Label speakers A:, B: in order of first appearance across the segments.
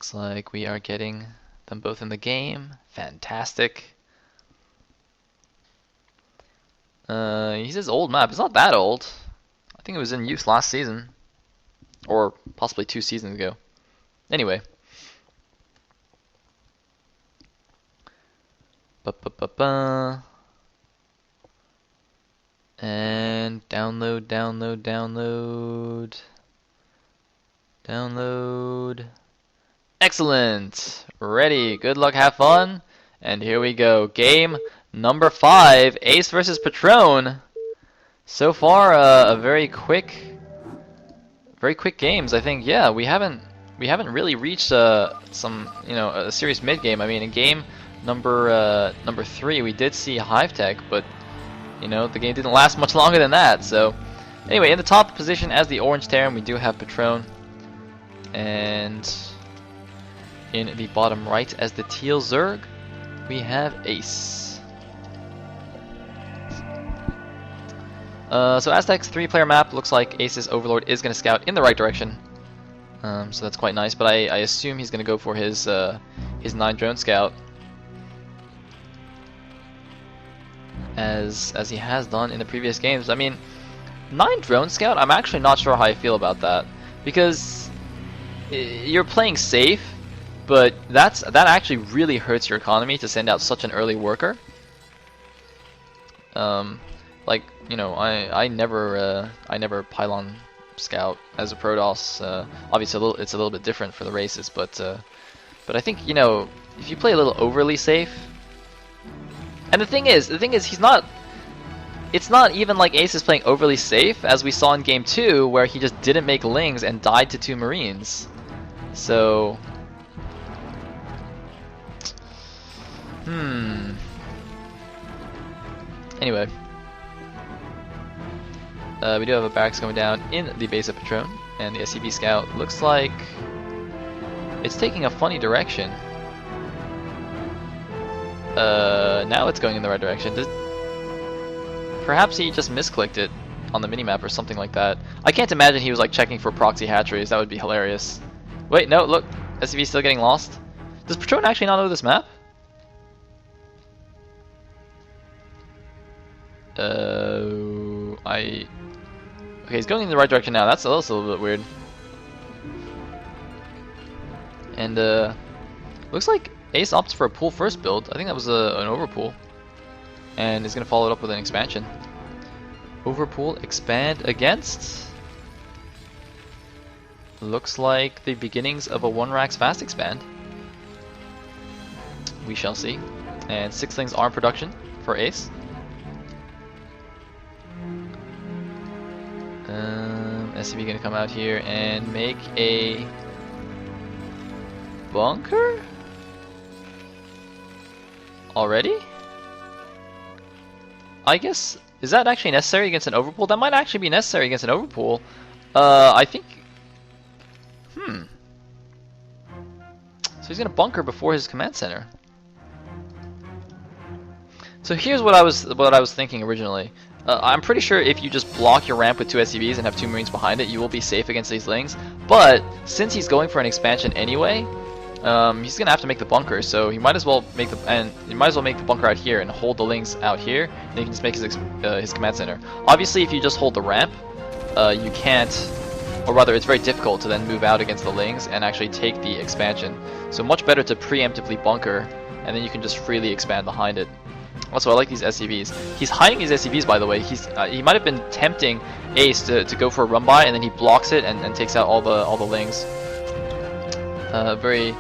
A: Looks like we are getting them both in the game. Fantastic. He says old map. It's not that old. I think it was in use last season. Or possibly 2 seasons ago. Anyway. Ba-ba-ba-ba. And download, download, download. Download. Excellent. Ready. Good luck. Have fun. And here we go. Game number 5. Ace versus Patrrron. So far, a very quick games. I think. Yeah, we haven't really reached a serious mid game. I mean, in game number 3, we did see Hive Tech, but the game didn't last much longer than that. So anyway, in the top position as the orange Terran, we do have Patrrron, and in the bottom right as the teal Zerg, we have Ace. So Aztec's 3-player map looks like Ace's Overlord is going to scout in the right direction. So that's quite nice, but I assume he's going to go for his 9 drone scout, as he has done in the previous games. I mean, 9 drone scout, I'm actually not sure how I feel about that, because you're playing safe, but that actually really hurts your economy to send out such an early worker. Like, I never pylon scout as a Protoss. Obviously, it's a little bit different for the races, but I think if you play a little overly safe, and the thing is, he's not. It's not even like Ace is playing overly safe, as we saw in game 2, where he just didn't make Lings and died to 2 Marines. So, anyway. We do have a barracks going down in the base of Patrrron, and the SCV scout looks like it's taking a funny direction. Now it's going in the right direction. Perhaps he just misclicked it on the minimap or something like that. I can't imagine he was like checking for proxy hatcheries. That would be hilarious. Wait, no, look, SCV's still getting lost. Does Patrrron actually not know this map? Okay, he's going in the right direction now. That's a little bit weird. And looks like Ace opts for a pool first build. I think that was an overpool, and he's gonna follow it up with an expansion. Overpool, expand against. Looks like the beginnings of a 1-Rax fast expand. We shall see. And 6-Lings arm production for Ace. SCV gonna come out here and make a bunker? Already? I guess, is that actually necessary against an overpool? That might actually be necessary against an overpool. I think, so he's gonna bunker before his command center. So here's what I was thinking originally. I'm pretty sure if you just block your ramp with 2 SCVs and have 2 Marines behind it, you will be safe against these Lings. But since he's going for an expansion anyway, he's gonna have to make the bunker. So he might as well make the bunker out here and hold the Lings out here. And he can just make his command center. Obviously, if you just hold the ramp, you can't, or rather, it's very difficult to then move out against the Lings and actually take the expansion. So much better to preemptively bunker, and then you can just freely expand behind it. Also, I like these SCVs. He's hiding his SCVs, by the way. He might have been tempting Ace to go for a run by, and then he blocks it and takes out all the Lings. Very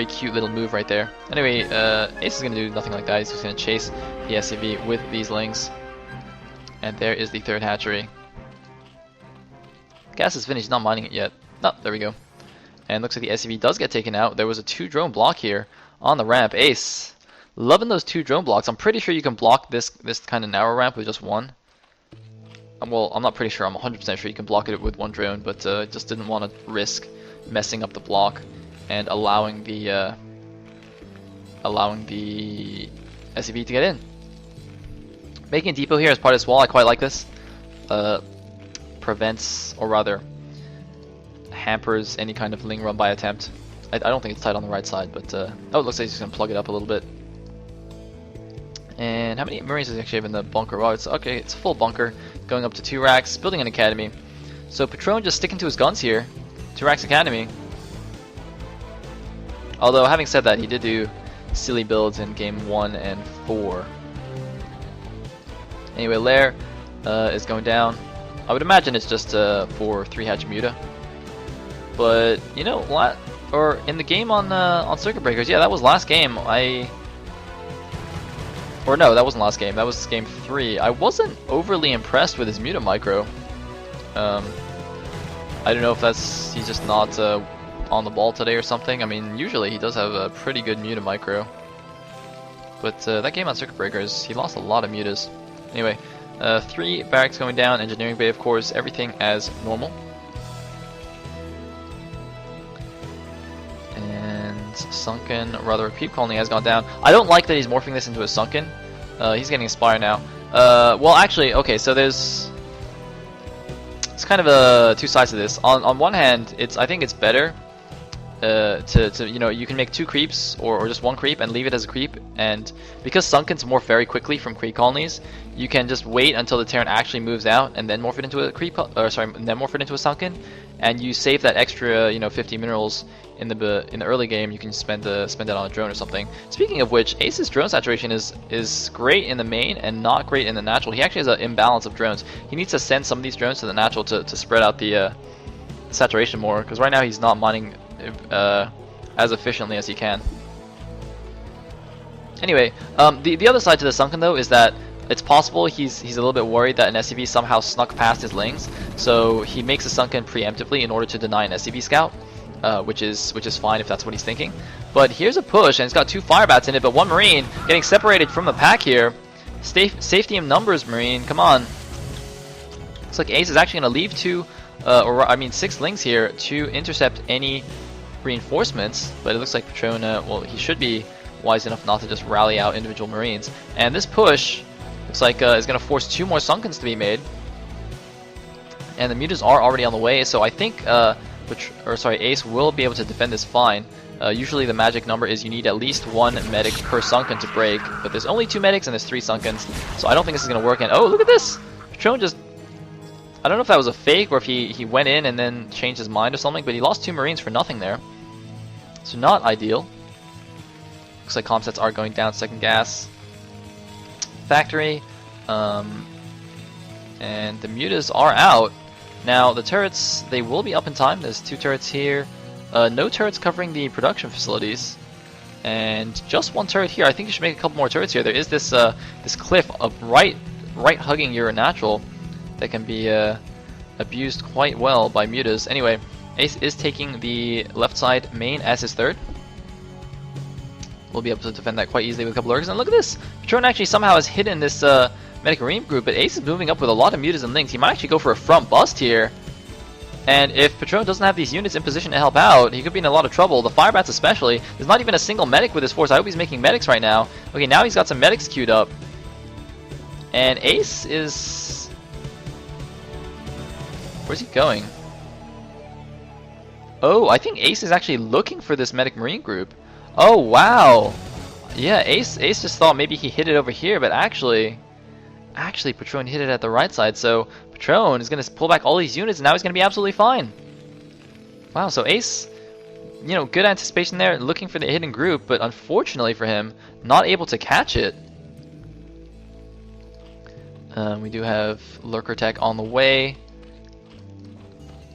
A: cute little move right there. Anyway, Ace is gonna do nothing like that. He's just gonna chase the SCV with these Lings. And there is the 3rd hatchery. Gas is finished. He's not mining it yet. Oh, there we go. And looks like the SCV does get taken out. There was a 2 drone block here on the ramp. Ace, loving those 2 drone blocks. I'm pretty sure you can block this kind of narrow ramp with just 1. Well, I'm not pretty sure. I'm 100% sure you can block it with 1 drone, but just didn't want to risk messing up the block and allowing the SCV to get in. Making a depot here as part of this wall, I quite like this. Prevents, or rather hampers, any kind of Ling run by attempt. I don't think it's tight on the right side, but oh, it looks like he's gonna plug it up a little bit. And how many Marines does he actually have in the bunker? Well, it's okay. It's a full bunker, going up to 2 racks, building an academy. So Patrrron just sticking to his guns here. 2 racks academy. Although having said that, he did do silly builds in game 1 and 4. Anyway, Lair is going down. I would imagine it's just for 3 hatch Muta. But you know, or in the game on Circuit Breakers, yeah, that was last game. Or no, that wasn't last game. That was game 3. I wasn't overly impressed with his Muta micro. I don't know if he's just not on the ball today or something. I mean, usually he does have a pretty good Muta micro. But that game on Circuit Breakers, he lost a lot of Mutas. Anyway, 3 barracks going down, engineering bay, of course, everything as normal. And sunken, rather a creep colony has gone down. I don't like that he's morphing this into a sunken. He's getting Aspire now. Well, actually, okay, so it's kind of 2 sides to this. On one hand, I think it's better to you know, you can make 2 creeps or just 1 creep and leave it as a creep, and because Sunkens morph very quickly from creep colonies, you can just wait until the Terran actually moves out and then morph it into a creep, or sorry, then morph it into a Sunken, and you save that extra, you know, 50 minerals in the early game. You can spend it on a drone or something. Speaking of which, Ace's drone saturation is great in the main and not great in the natural. He actually has an imbalance of drones. He needs to send some of these drones to the natural to spread out the saturation more, because right now he's not mining as efficiently as he can. Anyway, the other side to the Sunken though is that it's possible he's a little bit worried that an SCV somehow snuck past his lings, so he makes a Sunken preemptively in order to deny an SCV scout, which is fine if that's what he's thinking. But here's a push, and it's got 2 Firebats in it, but 1 Marine getting separated from the pack here. Safety in numbers, Marine, come on. Looks like Ace is actually going to leave 2, or I mean 6 lings here to intercept any reinforcements, but it looks like Patrrron, well, he should be wise enough not to just rally out individual Marines. And this push looks like is going to force 2 more Sunkens to be made. And the Mutas are already on the way, so I think Ace will be able to defend this fine. Usually the magic number is you need at least 1 medic per Sunken to break, but there's only 2 medics and there's 3 Sunkens, so I don't think this is going to work. And oh, look at this! Patrrron just, I don't know if that was a fake or if he went in and then changed his mind or something, but he lost 2 Marines for nothing there. So not ideal. Looks like comsets are going down, second gas. Factory. And the Mutas are out. Now the turrets, they will be up in time. There's 2 turrets here. No turrets covering the production facilities. And just 1 turret here. I think you should make a couple more turrets here. There is this this cliff of right hugging your natural that can be abused quite well by Mutas. Anyway, Ace is taking the left side main as his 3rd. We'll be able to defend that quite easily with a couple lurkers. And look at this! Patrrron actually somehow has hidden this medic marine group, but Ace is moving up with a lot of Mutas and links. He might actually go for a front bust here. And if Patrrron doesn't have these units in position to help out, he could be in a lot of trouble. The Firebats especially. There's not even a single medic with his force. I hope he's making medics right now. Okay, now he's got some medics queued up. And Ace is... where's he going? Oh, I think Ace is actually looking for this medic marine group. Oh, wow. Yeah, Ace just thought maybe he hit it over here, but actually Patrrron hit it at the right side. So Patrrron is going to pull back all these units, and now he's going to be absolutely fine. Wow, so Ace, you know, good anticipation there, looking for the hidden group, but unfortunately for him, not able to catch it. We do have Lurker Tech on the way.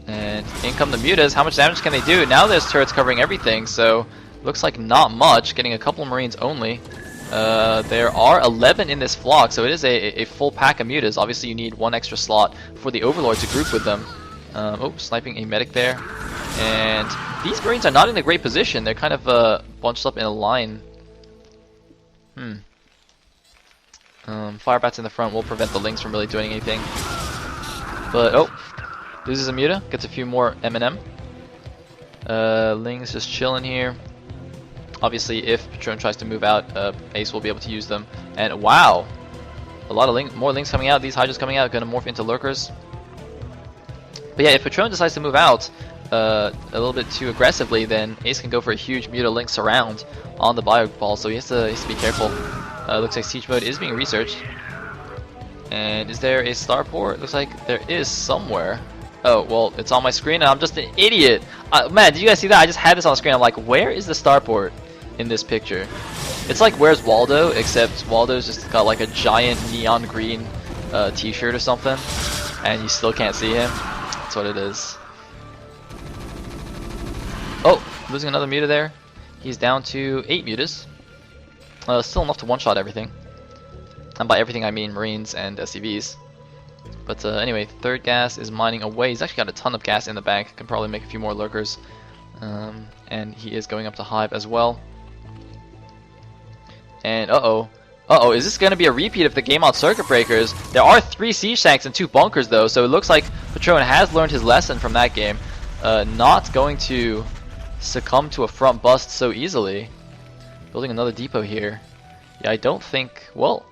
A: And in come the Mutas. How much damage can they do? Now there's turrets covering everything, so looks like not much. Getting a couple Marines only. There are 11 in this flock, so it is a full pack of Mutas. Obviously you need 1 extra slot for the Overlord to group with them. Oh, sniping a medic there. And these Marines are not in a great position. They're kind of bunched up in a line. Firebats in the front will prevent the Lings from really doing anything. But, oh, loses a Muta, gets a few more M&M. Lings just chilling here. Obviously, if Patrrron tries to move out, Ace will be able to use them. And wow, a lot of more Lings coming out. These Hydras coming out, going to morph into Lurkers. But yeah, if Patrrron decides to move out, a little bit too aggressively, then Ace can go for a huge Muta-Link surround on the Bio Ball, so he has to be careful. Looks like Siege Mode is being researched. And is there a starport? Looks like there is somewhere. Oh, well, it's on my screen and I'm just an idiot. Man, did you guys see that? I just had this on the screen. I'm like, where is the starport in this picture? It's like, where's Waldo? Except Waldo's just got like a giant neon green t-shirt or something. And you still can't see him. That's what it is. Oh, losing another Muta there. He's down to 8 Mutas. Still enough to one-shot everything. And by everything I mean Marines and SCVs. But anyway, third gas is mining away. He's actually got a ton of gas in the bank. Can probably make a few more lurkers. And he is going up to Hive as well. And uh-oh, is this going to be a repeat of the game on Circuit Breakers? There are 3 siege tanks and 2 bunkers though, so it looks like Patrrron has learned his lesson from that game. Not going to succumb to a front bust so easily. Building another depot here. Yeah, I don't think, well,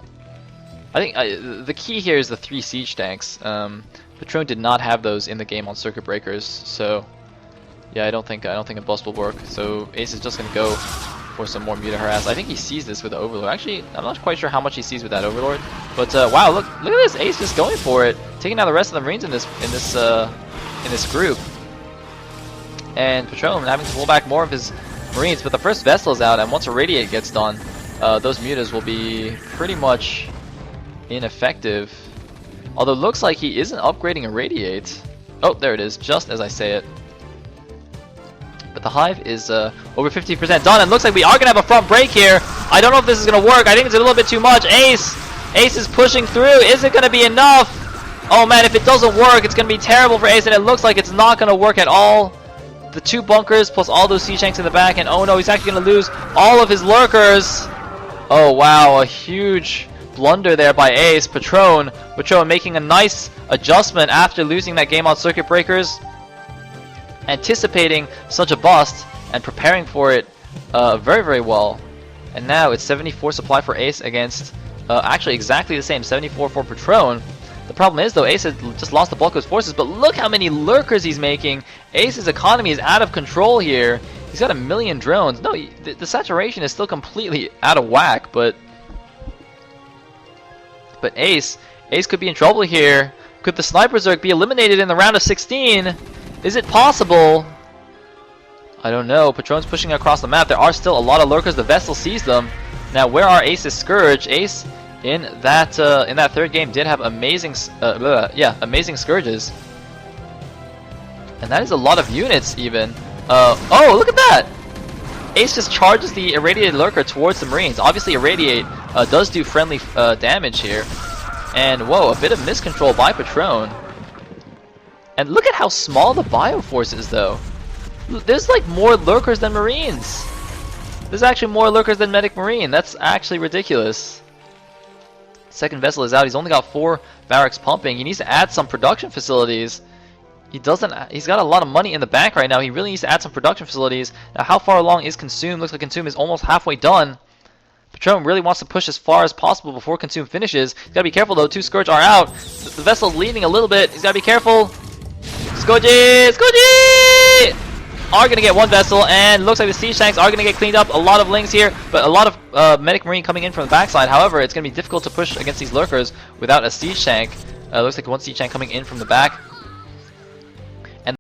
A: I think the key here is the 3 siege tanks. Patrrron did not have those in the game on Circuit Breakers, so yeah, I don't think a bust will work. So Ace is just gonna go for some more Muta harass. I think he sees this with the Overlord. Actually, I'm not quite sure how much he sees with that Overlord, but wow, look at this, Ace just going for it, taking out the rest of the Marines in this group, and Patrrron having to pull back more of his Marines. But the first vessel is out, and once a Radiate gets done, those Mutas will be pretty much ineffective. Although it looks like he isn't upgrading a Radiate. Oh, there it is, just as I say it. But the Hive is over 50% done, and looks like we are going to have a front break here. I don't know if this is going to work. I think it's a little bit too much. Ace is pushing through. Is it going to be enough? Oh man, if it doesn't work, it's going to be terrible for Ace, and it looks like it's not going to work at all. The 2 bunkers plus all those siege tanks in the back, and oh no, he's actually going to lose all of his lurkers. Oh wow, a huge blunder there by Ace. Patrrron making a nice adjustment after losing that game on Circuit Breakers, anticipating such a bust and preparing for it very, very well. And now it's 74 supply for Ace against actually exactly the same, 74 for Patrrron. The problem is though, Ace has just lost the bulk of his forces, but look how many lurkers he's making. Ace's economy is out of control here. He's got 1 million drones. No, the saturation is still completely out of whack, but Ace could be in trouble here. Could the Sniper Zerg be eliminated in the round of 16? Is it possible? I don't know. Patrrron's pushing across the map. There are still a lot of lurkers. The vessel sees them. Now, where are Ace's Scourge? Ace in that third game did have amazing Scourges, and that is a lot of units even. Oh, look at that! Ace just charges the Irradiated Lurker towards the Marines. Obviously, Irradiate does do friendly damage here. And whoa, a bit of miscontrol by Patrrron. And look at how small the Bioforce is, though. There's like more Lurkers than Marines. There's actually more Lurkers than Medic Marine. That's actually ridiculous. Second vessel is out. He's only got 4 barracks pumping. He needs to add some production facilities. He's got a lot of money in the bank right now. He really needs to add some production facilities. Now, how far along is Consume? Looks like Consume is almost halfway done. Patrrron really wants to push as far as possible before Consume finishes. He's got to be careful though. 2 Scourge are out. The vessel's leaning a little bit. He's got to be careful. Scourge are going to get 1 vessel, and looks like the siege tanks are going to get cleaned up. A lot of Lings here, but a lot of Medic Marine coming in from the backside. However, it's going to be difficult to push against these lurkers without a siege tank. Looks like 1 siege tank coming in from the back.